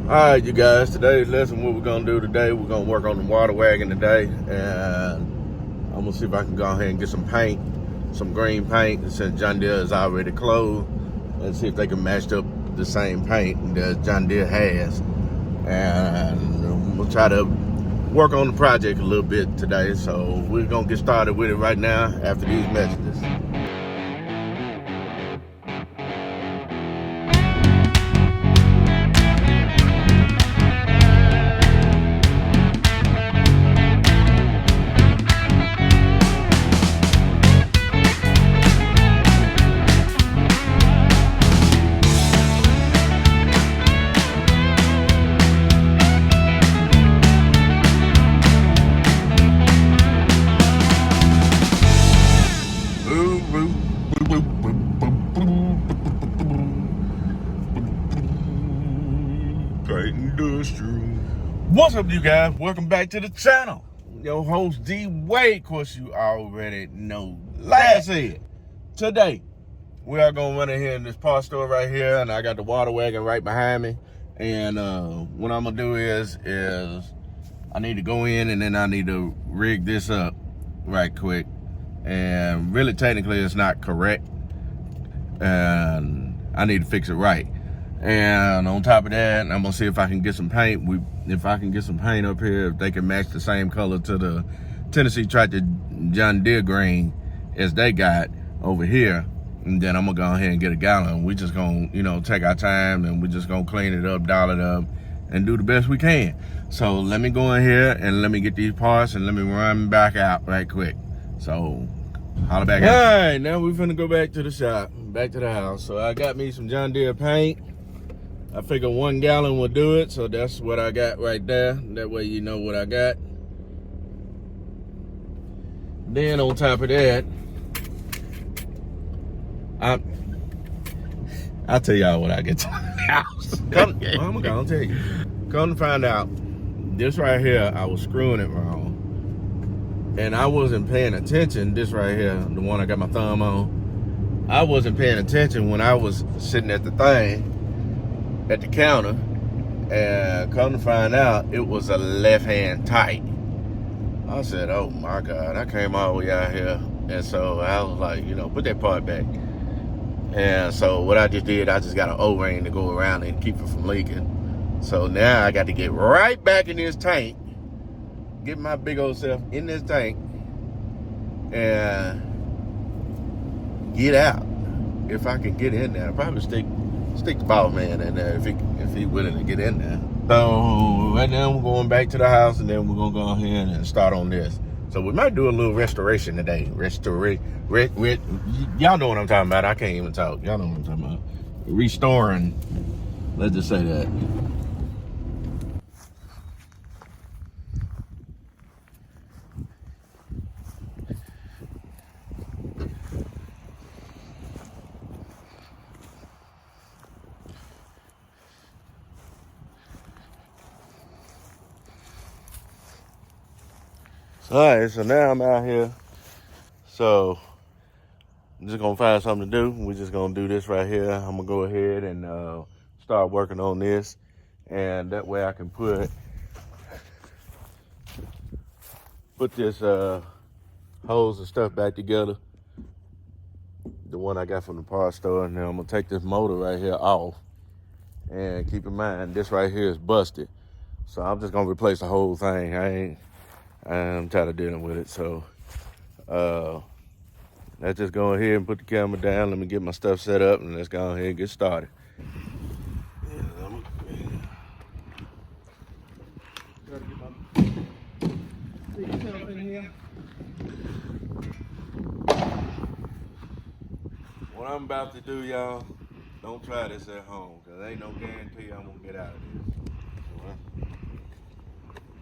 Alright, you guys, today's lesson, what we're going to do today, we're going to work on the water wagon today, and I'm going to see if I can go ahead and get some paint, some green paint, since John Deere is already closed, and see if they can match up the same paint that John Deere has. And we'll try to work on the project a little bit today, so we're going to get started with it right now after these messages. What's up, you guys? Welcome back to the channel. Your host D Wade. Of course, you already know. Like I said, today we are gonna run in here in this parts store right here, and I got the water wagon right behind me. And what I'm gonna do is I need to go in and then I need to rig this up right quick. And really, technically, it's not correct, and I need to fix it right. And on top of that, I'm gonna see if I can get some paint. If I can get some paint up here, if they can match the same color to the Tennessee Tractor John Deere green as they got over here. And then I'm gonna go ahead and get a gallon. We just gonna, take our time, and we're just gonna clean it up, dial it up, and do the best we can. So let me go in here and let me get these parts and let me run back out right quick. So holla back out. All right, now we're finna go back to the shop, back to the house. So I got me some John Deere paint. I figured 1 gallon will do it, so that's what I got right there. That way you know what I got. Then on top of that, I'll tell y'all when I get to the house. I'm gonna tell you. Come to find out, this right here, I was screwing it wrong. And I wasn't paying attention. This right here, the one I got my thumb on, I wasn't paying attention when I was sitting at the thing, at the counter, and come to find out it was a left hand tight. I said, oh my God, I came all the way out here. And so I was like, put that part back. And so what I just did, I just got an O-ring to go around and keep it from leaking. So now I got to get right back in this tank, get my big old self in this tank, and get out. If I can get in there, I'll probably stick the ball man in there if he willing to get in there. So right now we're going back to the house, and then we're gonna go ahead and start on this. So we might do a little restoration today. Y'all know what I'm talking about. I can't even talk. Y'all know what I'm talking about. Restoring. Let's just say that. All right, so now I'm out here. So I'm just gonna find something to do. We're just gonna do this right here. I'm gonna go ahead and start working on this, and that way I can put this hose and stuff back together. The one I got from the parts store, and then I'm gonna take this motor right here off. And keep in mind, this right here is busted, so I'm just gonna replace the whole thing. I'm tired of dealing with it, so let's just go ahead and put the camera down. Let me get my stuff set up, and let's go ahead and get started. What I'm about to do, y'all, don't try this at home, because there ain't no guarantee I'm gonna get out of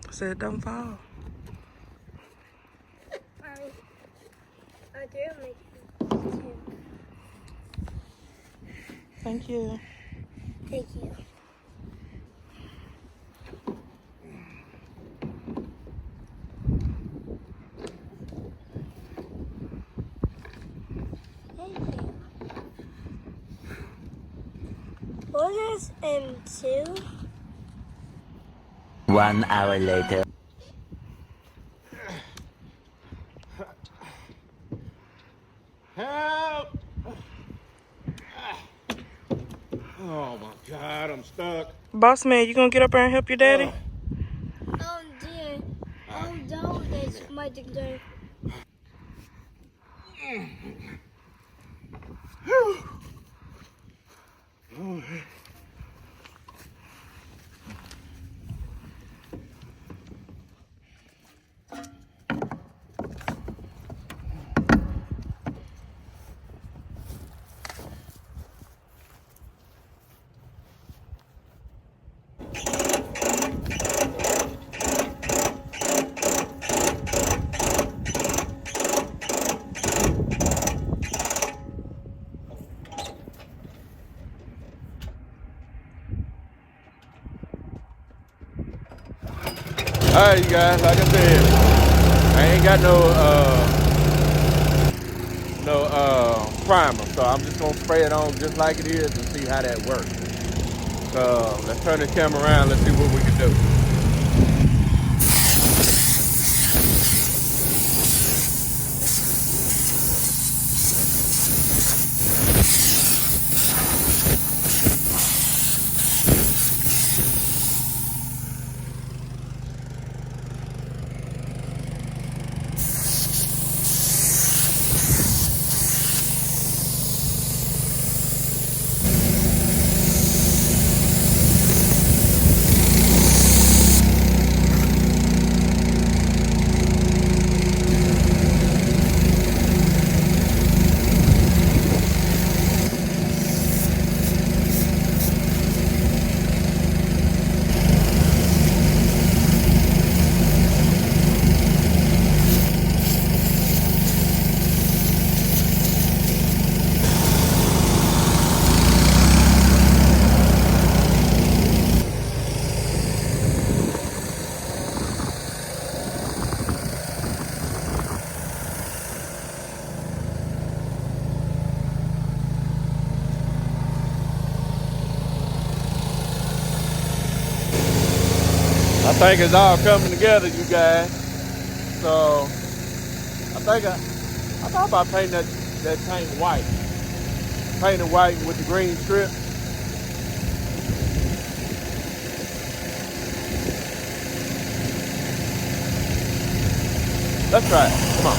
this. Said don't fall. I do make it too. Thank you. Thank you. What is M2? 1 hour later. Help! Oh my God, I'm stuck. Boss man, you gonna get up there and help your daddy? Dear. Don't. That's my concern. All right, you guys, like I said, I ain't got no primer, so I'm just gonna spray it on just like it is and see how that works. So let's turn the camera around, let's see what we can do. I think it's all coming together, you guys. So I thought about painting that tank white. Paint it white with the green strip. Let's try it. Come on.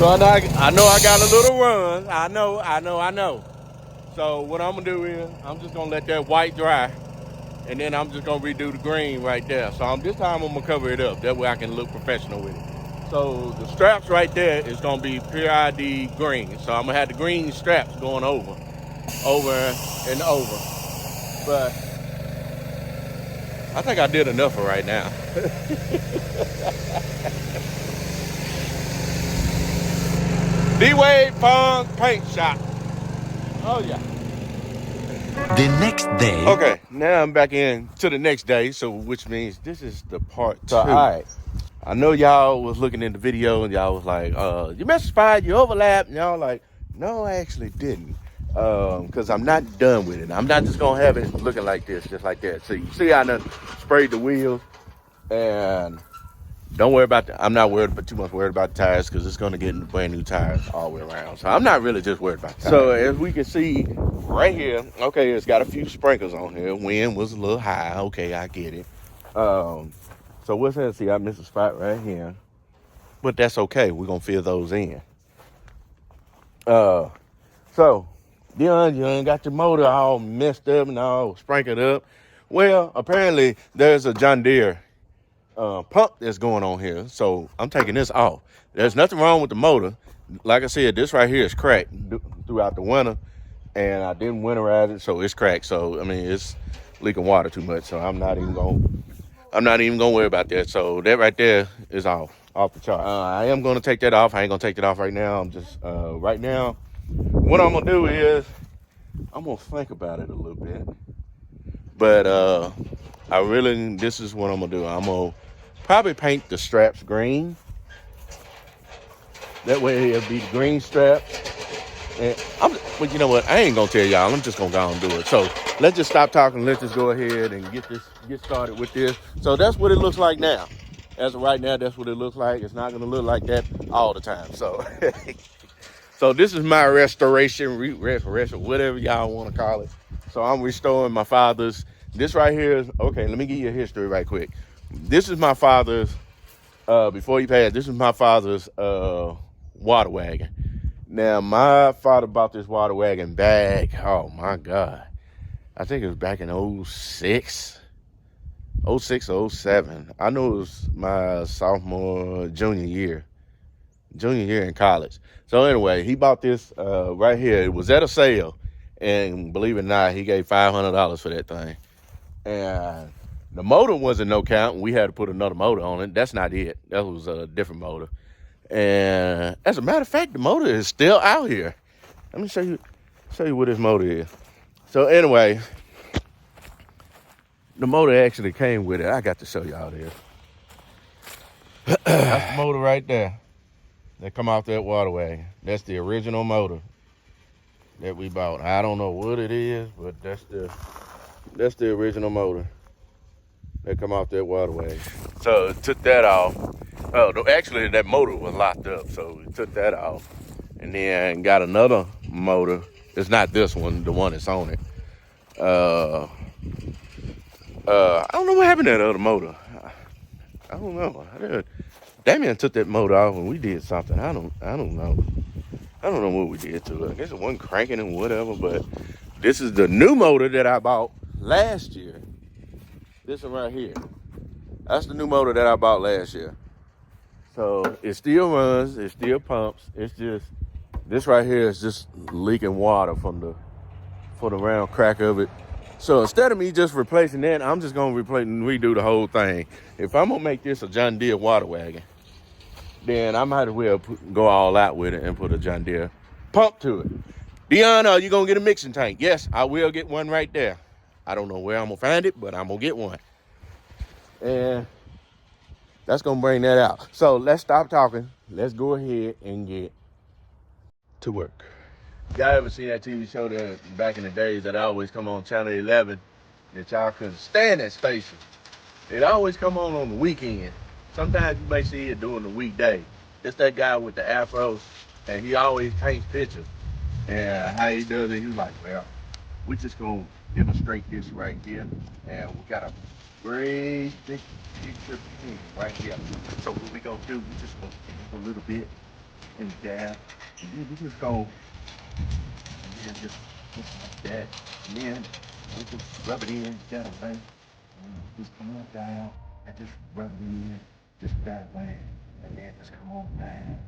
So I know I got a little run. I know. So what I'm gonna do is I'm just gonna let that white dry, and then I'm just gonna redo the green right there. So this time I'm gonna cover it up. That way I can look professional with it. So the straps right there is gonna be pure ID green. So I'm gonna have the green straps going over and over. But I think I did enough for right now. D-Wade Farm Paint Shop. Oh yeah. The next day. Okay, now I'm back in to the next day, so which means this is the part 2. All right. I know y'all was looking in the video and y'all was like, you misfired, you overlapped, and y'all like, no, I actually didn't. Because I'm not done with it. I'm not just gonna have it looking like this, just like that. So you see I done sprayed the wheels, and don't worry about I'm not too much worried about the tires, because it's gonna get brand new tires all the way around. So I'm not really just worried about the tires. So as we can see right here, okay, it's got a few sprinkles on here. Wind was a little high. Okay, I get it. So what's that? See, I missed a spot right here, but that's okay. We're gonna fill those in. So you got your motor all messed up and all sprinkled up. Well, apparently there's a John Deere pump that's going on here, so I'm taking this off. There's nothing wrong with the motor. Like I said, this right here is cracked throughout the winter, and I didn't winterize it, so it's cracked. So I mean, it's leaking water too much, so I'm not even gonna worry about that. So that right there is off the chart. I am gonna take that off. I ain't gonna take that off right now. I'm just right now what I'm gonna do is I'm gonna think about it a little bit. But this is what I'm gonna do. I'm gonna probably paint the straps green. That way it'll be the green straps. And but you know what? I ain't gonna tell y'all. I'm just gonna go and do it. So let's just stop talking. Let's just go ahead and get started with this. So that's what it looks like now. As of right now, that's what it looks like. It's not gonna look like that all the time. So, so this is my restoration, whatever y'all want to call it. So I'm restoring my father's. This right here is okay. Let me give you a history right quick. This is my father's. Before he passed, this is my father's water wagon. Now, my father bought this water wagon back, oh my God. I think it was back in 06 or 07. I know it was my junior year in college. So anyway, he bought this right here. It was at a sale. And believe it or not, he gave $500 for that thing. And the motor wasn't no count. We had to put another motor on it. That's not it. That was a different motor. And as a matter of fact, the motor is still out here. Let me show you what this motor is. So anyway, the motor actually came with it. I got to show y'all this. That's the motor right there that come off that water wagon. That's the original motor that we bought. I don't know what it is, but that's the original motor that come off that water wagon. So it took that off. Oh, actually, that motor was locked up, so we took that off. And then got another motor. It's not this one, the one that's on it. I don't know what happened to that other motor. I don't know. Damien took that motor off and we did something. I don't know. I don't know what we did to it. I guess it wasn't cranking and whatever, but this is the new motor that I bought last year. This one right here. That's the new motor that I bought last year. So it still runs, it still pumps. It's just, this right here is just leaking water from the round crack of it. So instead of me just replacing that, I'm just gonna replace and redo the whole thing. If I'm gonna make this a John Deere water wagon, then I might as well go all out with it and put a John Deere pump to it. Dion, are you gonna get a mixing tank? Yes, I will get one right there. I don't know where I'm gonna find it, but I'm gonna get one. And that's gonna bring that out. So let's stop talking. Let's go ahead and get to work. Y'all ever seen that TV show that back in the days that always come on Channel 11 that y'all couldn't stand that station? It always come on the weekend. Sometimes you may see it during the weekday. It's that guy with the afro, and he always takes pictures. And how he does it, he's like, well, we just gonna demonstrate this right here. And we got a great big picture thing right here. So what we gonna do, we just gonna take a little bit and dab. And then we just go, and then just like that. And then we just rub it in that way. And just come on down and just rub it in just that way. And then just come on down.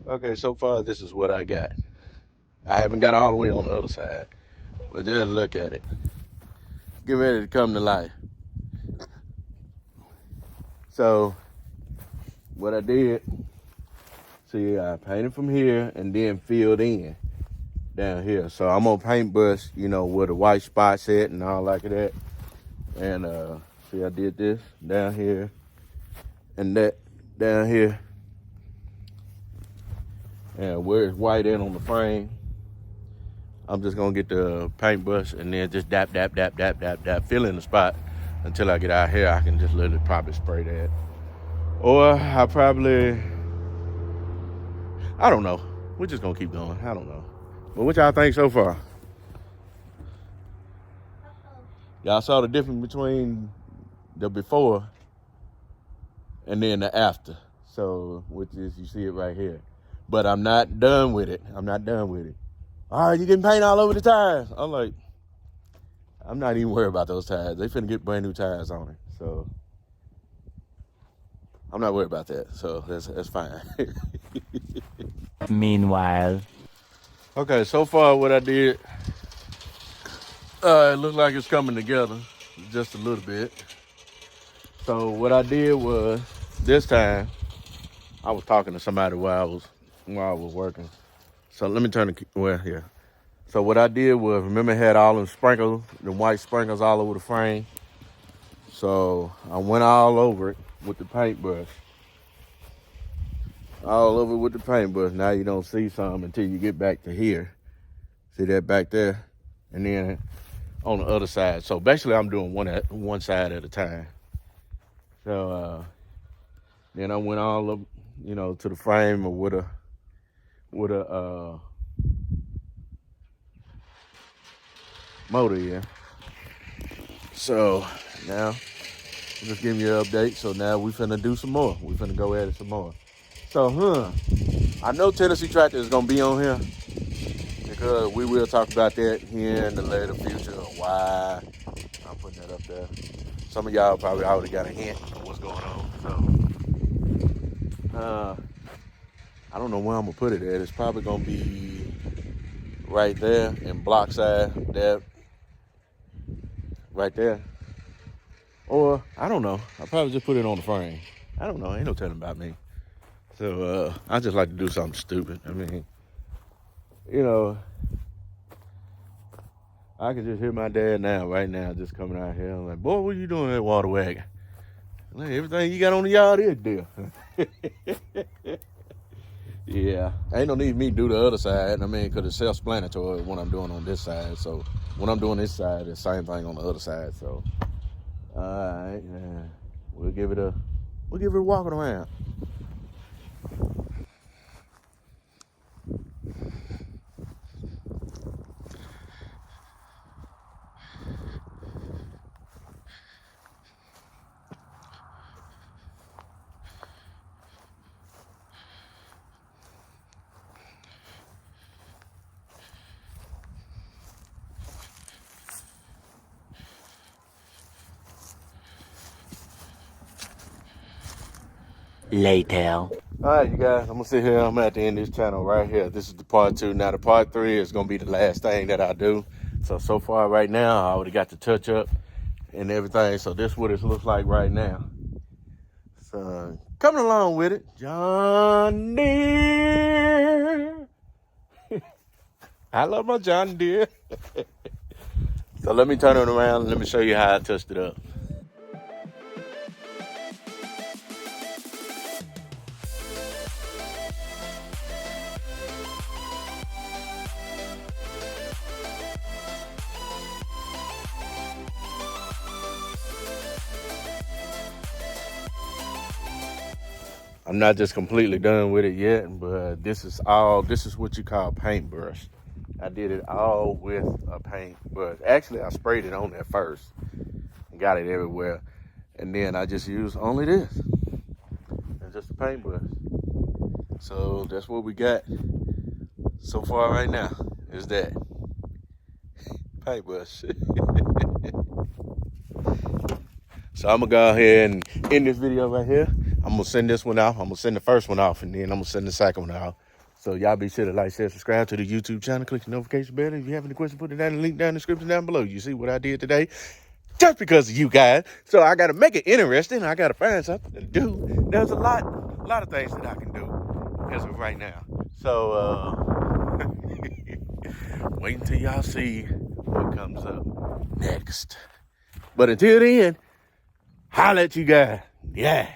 Okay, so far this is what I got. I haven't got all the way on the other side, but just look at it. Get ready to come to life. So what I did, see, I painted from here and then filled in down here. So I'm gonna paint brush, where the white spots at and all like that. And see, I did this down here and that down here. And where it's white in on the frame, I'm just gonna get the paintbrush and then just dap, fill in the spot until I get out here. I can just literally probably spray that. Or I don't know. We're just gonna keep going. I don't know. But what y'all think so far? Y'all saw the difference between the before and then the after. So, which is, you see it right here. But I'm not done with it. all right, you getting paint all over the tires. I'm like, I'm not even worried about those tires. They finna get brand new tires on it. So I'm not worried about that. So that's fine. Meanwhile. Okay, so far what I did, it looked like it's coming together just a little bit. So what I did was, this time, I was talking to somebody while I was working. So let me turn here. So what I did was, remember I had all them sprinkles, the white sprinkles all over the frame. So I went all over it with the paintbrush. All over with the paintbrush. Now you don't see some until you get back to here. See that back there? And then on the other side. So basically I'm doing one side at a time. So then I went all up, to the frame or with a motor here. So now I'm just giving you an update. So now we finna do some more. We finna go at it some more. So I know Tennessee Tractor is gonna be on here because we will talk about that here in the later future. Why I'm putting that up there. Some of y'all probably already got a hint of what's going on. So I don't know where I'm gonna put it at. It's probably gonna be right there in block side, there, right there. Or I don't know. I'll probably just put it on the frame. I don't know. Ain't no telling about me. So I just like to do something stupid. I mean, I can just hear my dad right now, just coming out here. I'm like, boy, what you doing at water wagon? Like, everything you got on the yard is Deere. Yeah, ain't no need me to do the other side. I mean, because it's self-explanatory when I'm doing on this side. So when I'm doing this side, it's the same thing on the other side. So, all right, we'll give it a walking around. Later. All right, you guys, I'm gonna sit here. I'm at the end of this channel right here. This is the part 2. Now the part 3 is gonna be the last thing that I do. So far right now, I already got the touch up and everything. So this is what it looks like right now. So coming along with it, John Deere. I love my John Deere. So let me turn it around and let me show you how I touched it up. I'm not just completely done with it yet, but this is what you call paintbrush. I did it all with a paintbrush. Actually, I sprayed it on there first and got it everywhere. And then I just used only this and just a paintbrush. So that's what we got so far right now is that paintbrush. So I'm gonna go ahead and end this video right here. I'm gonna send this one off. I'm gonna send the first one off, and then I'm gonna send the second one off. So y'all be sure to like, share, subscribe to the YouTube channel. Click the notification bell. If you have any questions, put it down in the link down in the description down below. You see what I did today? Just because of you guys. So I gotta make it interesting. I gotta find something to do. There's a lot of things that I can do as of right now. So wait until y'all see what comes up next. But until then, holla at you guys. Yeah.